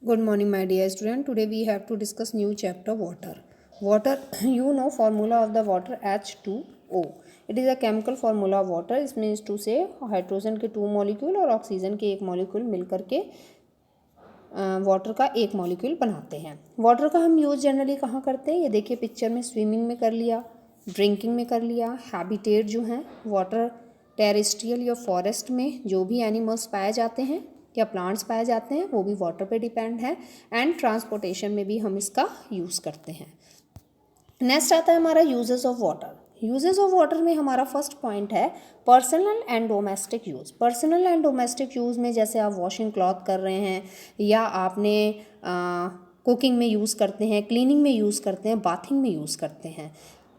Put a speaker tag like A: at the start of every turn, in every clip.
A: Good morning, my dear student. Today we have to discuss new chapter water. Water, you know formula of the water H2O. It is a chemical formula of water. It means to say hydrogen के 2 molecule और oxygen के 1 molecule मिलकर के water का 1 molecule बनाते हैं. Water का हम यूज़ जनरली कहाँ करते हैं? ये देखिए पिक्चर में स्विमिंग में कर लिया, ड्रिंकिंग में कर लिया, हैबिटेट जो हैं वाटर टेरेस्ट्रियल या फॉरेस्ट में जो भी एनिमल्स पाए जाते हैं या प्लांट्स पाए जाते हैं वो भी वाटर पे डिपेंड है. एंड ट्रांसपोर्टेशन में भी हम इसका यूज़ करते हैं. नेक्स्ट आता है हमारा uses of water. Uses of water में हमारा फर्स्ट पॉइंट है personal and domestic use. Personal and domestic use में जैसे आप वॉशिंग क्लॉथ कर रहे हैं या आपने कुकिंग में यूज़ करते हैं, क्लीनिंग में यूज़ करते हैं, बाथिंग में यूज़ करते हैं.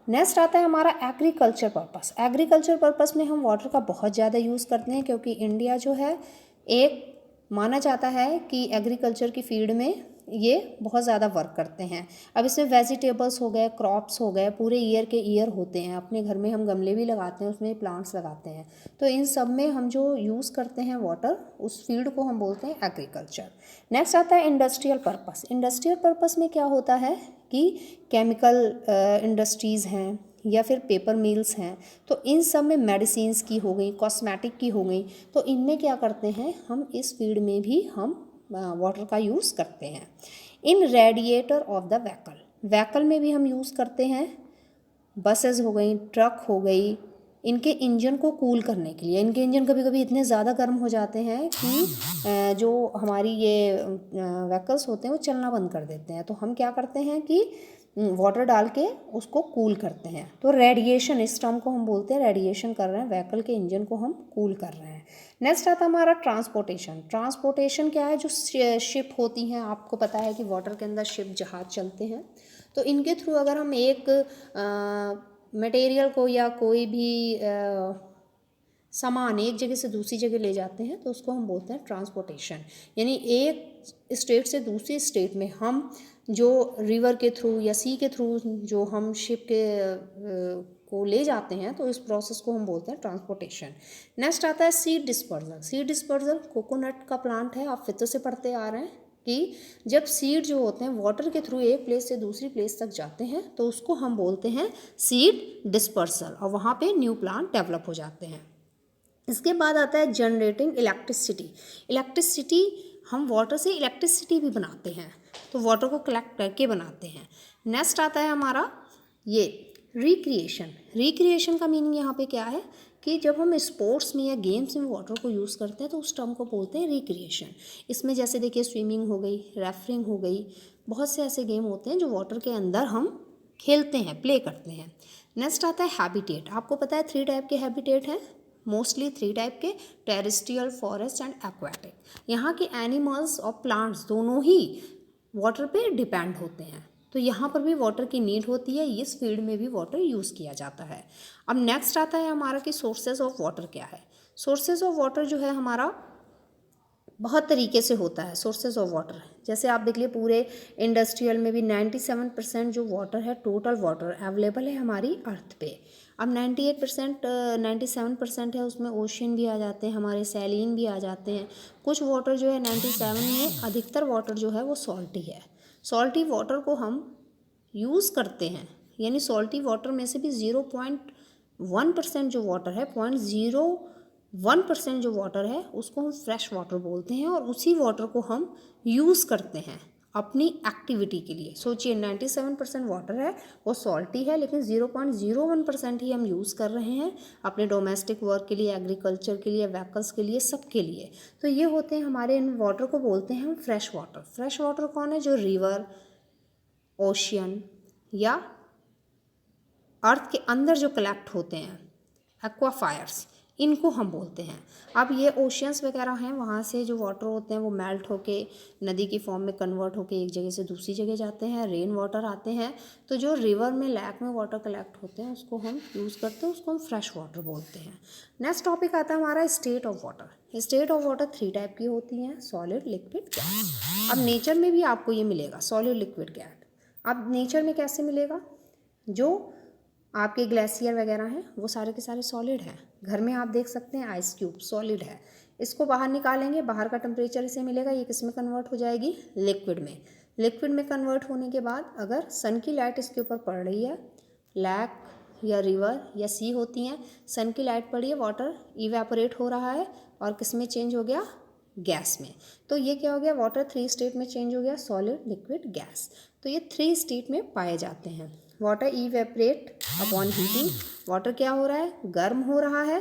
A: नेक्स्ट आता है हमारा एग्रीकल्चर पर्पस. एग्रीकल्चर पर्पस में हम वाटर का बहुत ज़्यादा यूज़ करते हैं क्योंकि इंडिया जो है एक माना जाता है कि एग्रीकल्चर की फील्ड में ये बहुत ज़्यादा वर्क करते हैं. अब इसमें वेजिटेबल्स हो गए, क्रॉप्स हो गए, पूरे ईयर के ईयर होते हैं. अपने घर में हम गमले भी लगाते हैं, उसमें प्लांट्स लगाते हैं. तो इन सब में हम जो यूज़ करते हैं वाटर, उस फील्ड को हम बोलते हैं एग्रीकल्चर. नेक्स्ट आता है इंडस्ट्रियल पर्पस. इंडस्ट्रियल पर्पस में क्या होता है कि केमिकल इंडस्ट्रीज़ हैं या फिर पेपर मिल्स हैं, तो इन सब में मेडिसिन्स की हो गई, कॉस्मेटिक की हो गई, तो इनमें क्या करते हैं हम इस फील्ड में भी हम वाटर का यूज़ करते हैं. In radiator of the vehicle. Vehicle में भी हम यूज़ करते हैं. बसेस हो गई, ट्रक हो गई, इनके इंजन को कूल करने के लिए. इनके इंजन कभी कभी इतने ज़्यादा गर्म हो जाते हैं कि जो हमारी ये व्हीकल्स होते हैं वो चलना बंद कर देते हैं. तो हम क्या करते हैं कि वाटर डाल के उसको कूल करते हैं. तो रेडिएशन, इस टर्म को हम बोलते हैं रेडिएशन कर रहे हैं, व्हीकल के इंजन को हम कूल कर रहे हैं. नेक्स्ट आता हमारा ट्रांसपोर्टेशन. ट्रांसपोर्टेशन क्या है? जो शिप होती हैं, आपको पता है कि वाटर के अंदर शिप जहाज़ चलते हैं. तो इनके थ्रू अगर हम एक मटेरियल को या कोई भी सामान एक जगह से दूसरी जगह ले जाते हैं तो उसको हम बोलते हैं ट्रांसपोर्टेशन. यानी एक स्टेट से दूसरी स्टेट में हम जो रिवर के थ्रू या सी के थ्रू जो हम शिप के को ले जाते हैं तो इस प्रोसेस को हम बोलते हैं ट्रांसपोर्टेशन. नेक्स्ट आता है seed dispersal. Seed dispersal coconut का प्लांट है, आप फिर से पढ़ते आ रहे हैं कि जब सीड जो होते हैं वाटर के थ्रू एक प्लेस से दूसरी प्लेस तक जाते हैं तो उसको हम बोलते हैं सीड डिस्पर्सल और वहाँ पे न्यू प्लांट डेवलप हो जाते हैं. इसके बाद आता है जनरेटिंग इलेक्ट्रिसिटी. इलेक्ट्रिसिटी, हम वाटर से इलेक्ट्रिसिटी भी बनाते हैं, तो वाटर को कलेक्ट करके बनाते हैं. नेक्स्ट आता है हमारा ये रिक्रिएशन. रिक्रिएशन का मीनिंग यहाँ पे क्या है कि जब हम स्पोर्ट्स में या गेम्स में वाटर को यूज़ करते हैं तो उस टर्म को बोलते हैं रिक्रिएशन. इसमें जैसे देखिए स्विमिंग हो गई, रेफरिंग हो गई, बहुत से ऐसे गेम होते हैं जो वाटर के अंदर हम खेलते हैं, प्ले करते हैं. नेक्स्ट आता है हैबिटेट. आपको पता है 3 टाइप के हैबिटेट हैं, मोस्टली 3 टाइप के, टेरेस्ट्रियल, फॉरेस्ट एंड एक्वाटिक. यहाँ के एनिमल्स और प्लांट्स दोनों ही वाटर पे डिपेंड होते हैं, तो यहाँ पर भी वाटर की नीड होती है. इस फील्ड में भी वाटर यूज़ किया जाता है. अब नेक्स्ट आता है हमारा कि सोर्सेज ऑफ वाटर क्या है. सोर्सेज ऑफ वाटर जो है हमारा बहुत तरीके से होता है. सोर्सेज ऑफ वाटर जैसे आप देख लिए पूरे इंडस्ट्रियल में भी 97% जो वाटर है, टोटल वाटर अवेलेबल है हमारी अर्थ पे. अब 98% 97% है, उसमें ओशन भी आ जाते हैं, हमारे सैलिन भी आ जाते हैं. कुछ वाटर जो है 97 में अधिकतर वाटर जो है वो सॉल्टी है. सॉल्टी वाटर को हम यूज़ करते हैं, यानी सॉल्टी वाटर में से भी 0.1% जो वाटर है, 0.01% जो वाटर है उसको हम फ्रेश वाटर बोलते हैं और उसी वाटर को हम यूज़ करते हैं अपनी एक्टिविटी के लिए. सोचिए 97% वाटर है वो सॉल्टी है, लेकिन 0.01% ही हम यूज़ कर रहे हैं अपने डोमेस्टिक वर्क के लिए, एग्रीकल्चर के लिए, व्हीकल्स के लिए, सब के लिए. तो ये होते हैं हमारे, इन वाटर को बोलते हैं हम फ्रेश वाटर. फ्रेश वाटर कौन है? जो रिवर, ओशियन या अर्थ के अंदर जो कलेक्ट होते हैं, एक्वाफायर्स, इनको हम बोलते हैं. अब ये ओशियंस वगैरह हैं, वहाँ से जो वाटर होते हैं वो मेल्ट होके नदी की फॉर्म में कन्वर्ट होके एक जगह से दूसरी जगह जाते हैं. रेन वाटर आते हैं, तो जो रिवर में, लैक में वाटर कलेक्ट होते हैं उसको हम यूज़ करते हैं, उसको हम फ्रेश वाटर बोलते हैं. नेक्स्ट टॉपिक आता है हमारा state of water. State of water 3 type की होती हैं, सॉलिड, लिक्विड, गैस. अब नेचर में भी आपको ये मिलेगा सॉलिड, लिक्विड, गैस. अब नेचर में कैसे मिलेगा? जो आपके ग्लेशियर वगैरह हैं वो सारे के सारे सॉलिड हैं. घर में आप देख सकते हैं आइस क्यूब सॉलिड है. इसको बाहर निकालेंगे, बाहर का टेम्परेचर इसे मिलेगा, ये किस में कन्वर्ट हो जाएगी, लिक्विड में। लिक्विड में कन्वर्ट होने के बाद अगर सन की लाइट इसके ऊपर पड़ रही है, लेक या रिवर या सी होती हैं, सन की लाइट पड़ी है, वाटर इवेपोरेट हो रहा है और किस में चेंज हो गया, गैस में। तो ये क्या हो गया, वाटर 3 स्टेट में चेंज हो गया, सॉलिड, लिक्विड, गैस। तो ये 3 स्टेट में पाए जाते हैं। Water evaporate upon heating, water क्या हो रहा है, गर्म हो रहा है,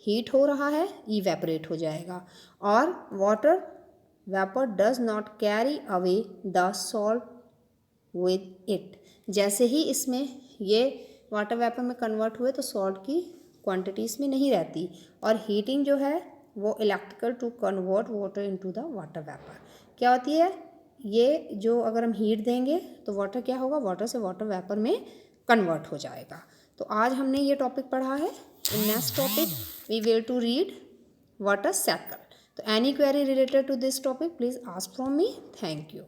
A: हीट हो रहा है, इवेपोरेट हो जाएगा। और water vapour does not carry away the salt with it, जैसे ही इसमें ये वाटर वेपर में कन्वर्ट हुए तो सॉल्ट की क्वांटिटी इसमें नहीं रहती। और हीटिंग जो है वो electrical to convert water into the water vapour क्या होती है, ये जो अगर हम हीट देंगे तो वाटर क्या होगा, वाटर से वाटर वेपर में कन्वर्ट हो जाएगा। तो आज हमने ये टॉपिक पढ़ा है। In next topic we will to read water cycle. तो any query related to this topic please ask from me. Thank you.